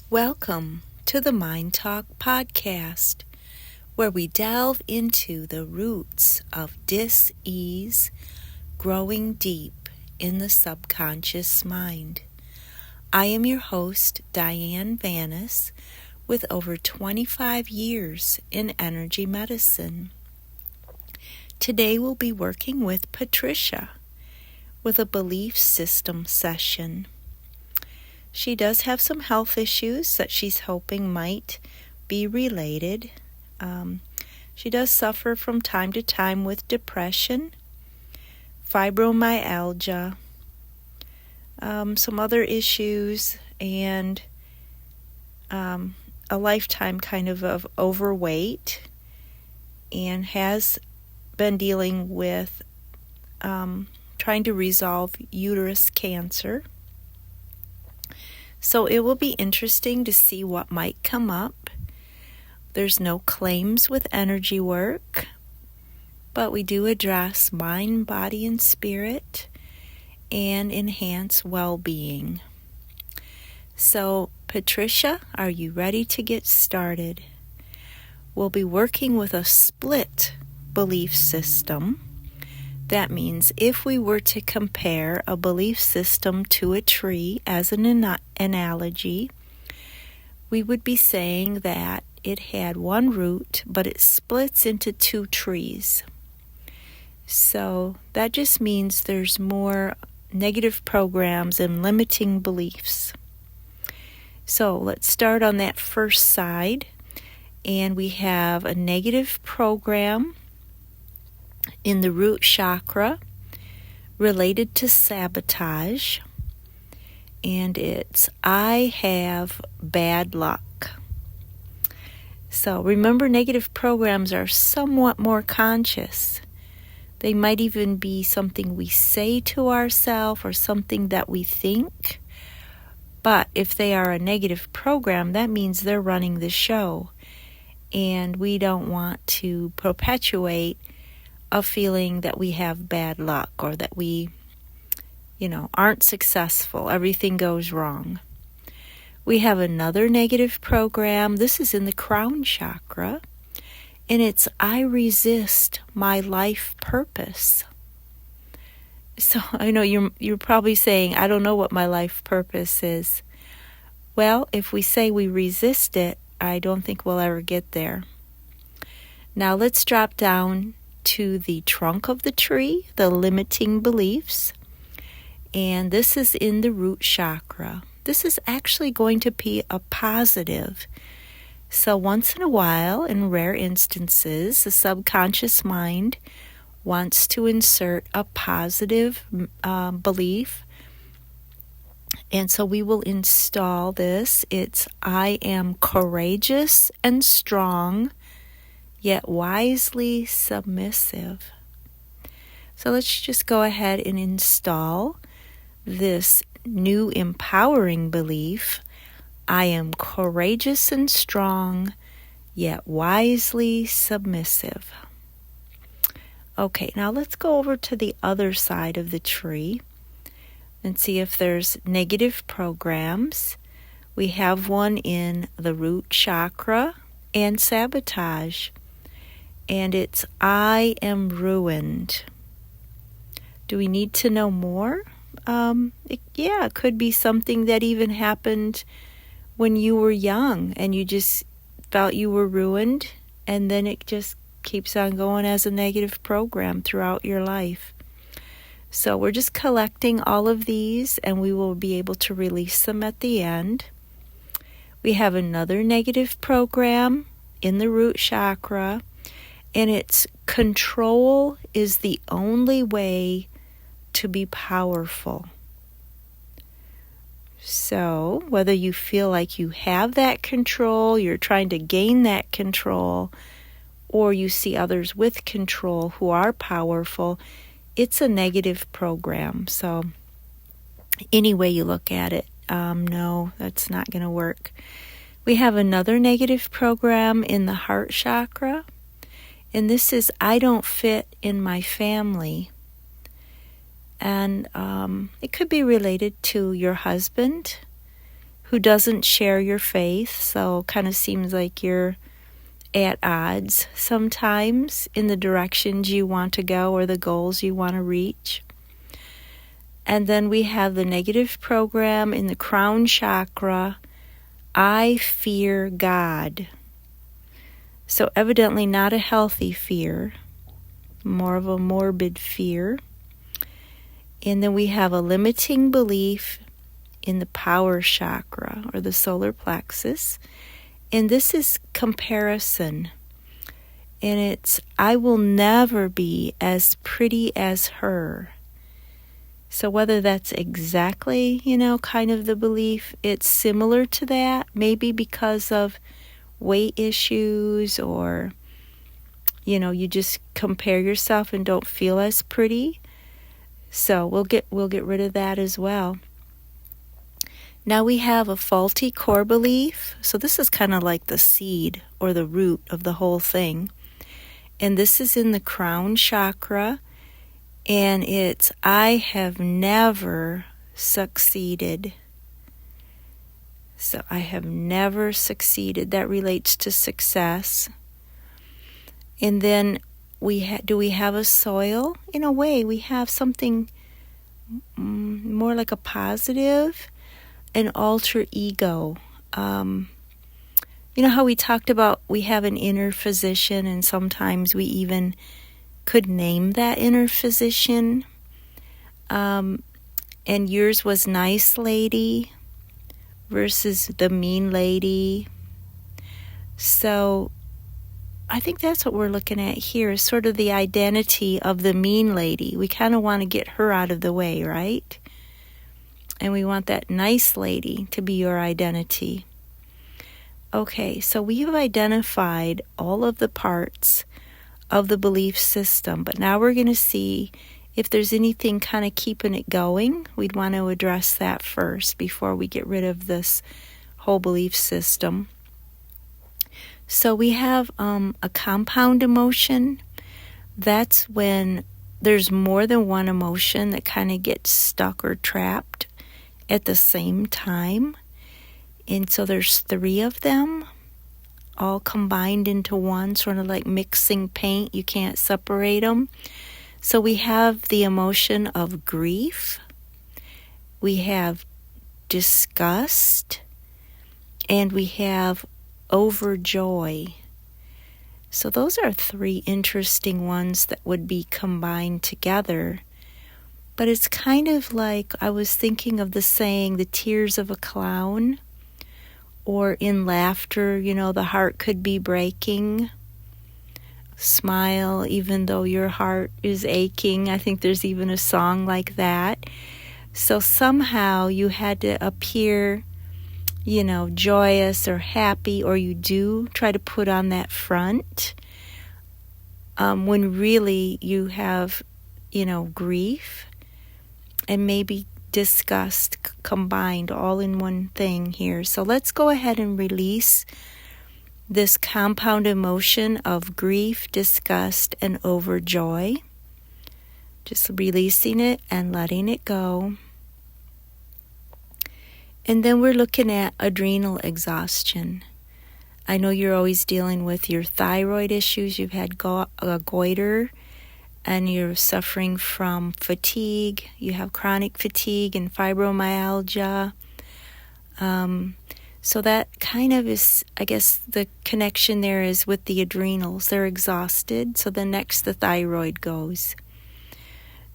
Welcome to the MINDTALK Podcast, where we delve into the roots of dis-ease growing deep in the subconscious mind. I am your host, Diane Vanas, with over 25 years in energy medicine. Today we'll be working with Patricia with a belief system session. She does have some health issues that she's hoping might be related. She does suffer from time to time with depression, fibromyalgia, some other issues, and a lifetime kind of overweight, and has been dealing with trying to resolve uterus cancer. So it will be interesting to see what might come up. There's no claims with energy work, but we do address mind, body, and spirit and enhance well-being. So, Patricia, are you ready to get started? We'll be working with a split belief system. That means if we were to compare a belief system to a tree as an analogy, we would be saying that it had one root, but it splits into two trees. So that just means there's more negative programs and limiting beliefs. So let's start on that first side, and we have a negative program in the root chakra related to sabotage, and it's I have bad luck. So remember, negative programs are somewhat more conscious. They might even be something we say to ourselves or something that we think. But if they are a negative program, that means they're running the show, and we don't want to perpetuate a feeling that we have bad luck or that we, aren't successful. Everything goes wrong. We have another negative program. This is in the crown chakra, and it's I resist my life purpose. So I know you're probably saying, I don't know what my life purpose is. Well, if we say we resist it, I don't think we'll ever get there. Now let's drop down to the trunk of the tree, the limiting beliefs, and this is in the root chakra. This is actually going to be a positive. So once in a while, in rare instances, the subconscious mind wants to insert a positive belief, and so we will install this. It's I am courageous and strong, yet wisely submissive. So let's just go ahead and install this new empowering belief. I am courageous and strong, yet wisely submissive. Okay, now let's go over to the other side of the tree and see if there's negative programs. We have one in the root chakra and sabotage, and it's I am ruined. Do we need to know more? It could be something that even happened when you were young and you just felt you were ruined, and then it just keeps on going as a negative program throughout your life. So we're just collecting all of these, and we will be able to release them at the end. We have another negative program in the root chakra, and it's control is the only way to be powerful. So whether you feel like you have that control, you're trying to gain that control, or you see others with control who are powerful, it's a negative program. So any way you look at it, no, that's not going to work. We have another negative program in the heart chakra, and this is I don't fit in my family. And it could be related to your husband who doesn't share your faith, so kind of seems like you're at odds sometimes in the directions you want to go or the goals you want to reach. And then we have the negative program in the crown chakra, I fear God. So evidently not a healthy fear, more of a morbid fear. And then we have a limiting belief in the power chakra or the solar plexus. And this is comparison. And it's, I will never be as pretty as her. So whether that's exactly, kind of the belief, it's similar to that, maybe because of weight issues or, you just compare yourself and don't feel as pretty. So we'll get rid of that as well. Now we have a faulty core belief. So this is kind of like the seed or the root of the whole thing. And this is in the crown chakra. And it's, I have never succeeded. So I have never succeeded. That relates to success. And then do we have a soil? In a way, we have something more like a positive. An alter ego. How we talked about we have an inner physician, and sometimes we even could name that inner physician. And yours was nice lady versus the mean lady. So I think that's what we're looking at here, is sort of the identity of the mean lady. We kind of want to get her out of the way, right? And we want that nice lady to be your identity. Okay, so we have identified all of the parts of the belief system, but now we're going to see if there's anything kind of keeping it going. We'd want to address that first before we get rid of this whole belief system. So we have a compound emotion. That's when there's more than one emotion that kind of gets stuck or trapped at the same time. And so there's 3 of them all combined into one, sort of like mixing paint. You can't separate them. So we have the emotion of grief. We have disgust. And we have overjoy. So those are 3 interesting ones that would be combined together. But it's kind of like, I was thinking of the saying, the tears of a clown, or in laughter, the heart could be breaking. Smile even though your heart is aching. I think there's even a song like that. So somehow you had to appear, joyous or happy, or you do try to put on that front, when really you have, grief and maybe disgust combined all in one thing here. So let's go ahead and release this compound emotion of grief, disgust, and overjoy. Just releasing it and letting it go. And then we're looking at adrenal exhaustion. I know you're always dealing with your thyroid issues. You've had goiter, and you're suffering from fatigue. You have chronic fatigue and fibromyalgia. So that kind of is, I guess, the connection there is with the adrenals. They're exhausted, so then next the thyroid goes.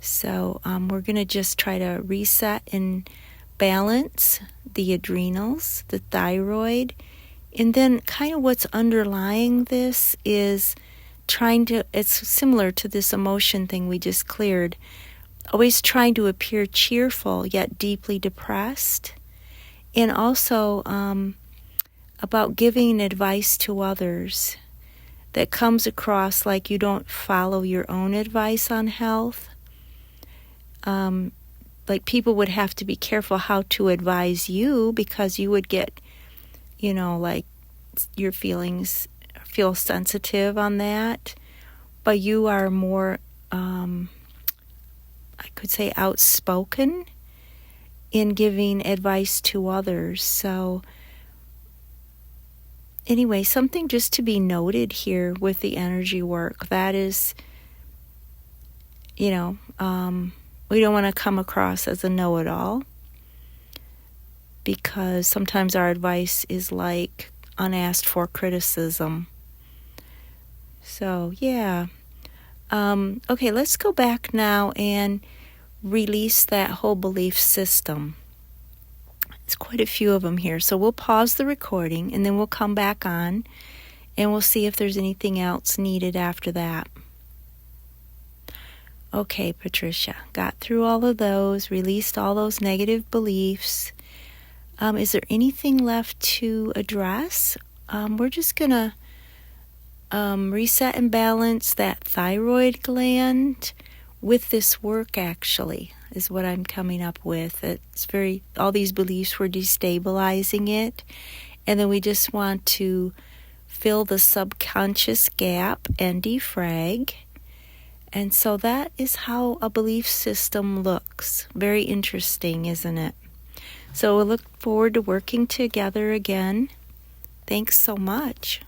So we're going to just try to reset and balance the adrenals, the thyroid, and then kind of what's underlying this is it's similar to this emotion thing we just cleared, always trying to appear cheerful yet deeply depressed, and also about giving advice to others that comes across like you don't follow your own advice on health. Like people would have to be careful how to advise you, because you would get, like your feelings feel sensitive on that, but you are more, I could say, outspoken, in giving advice to others. So anyway, something just to be noted here with the energy work. That is, we don't want to come across as a know-it-all, because sometimes our advice is like unasked for criticism. So, yeah. Okay, let's go back now and release that whole belief system. There's quite a few of them here. So we'll pause the recording and then we'll come back on and we'll see if there's anything else needed after that. Okay, Patricia, got through all of those, released all those negative beliefs. Is there anything left to address? We're just going to reset and balance that thyroid gland with this work, actually, is what I'm coming up with. All these beliefs were destabilizing it. And then we just want to fill the subconscious gap and defrag. And so that is how a belief system looks. Very interesting, isn't it? So we'll look forward to working together again. Thanks so much.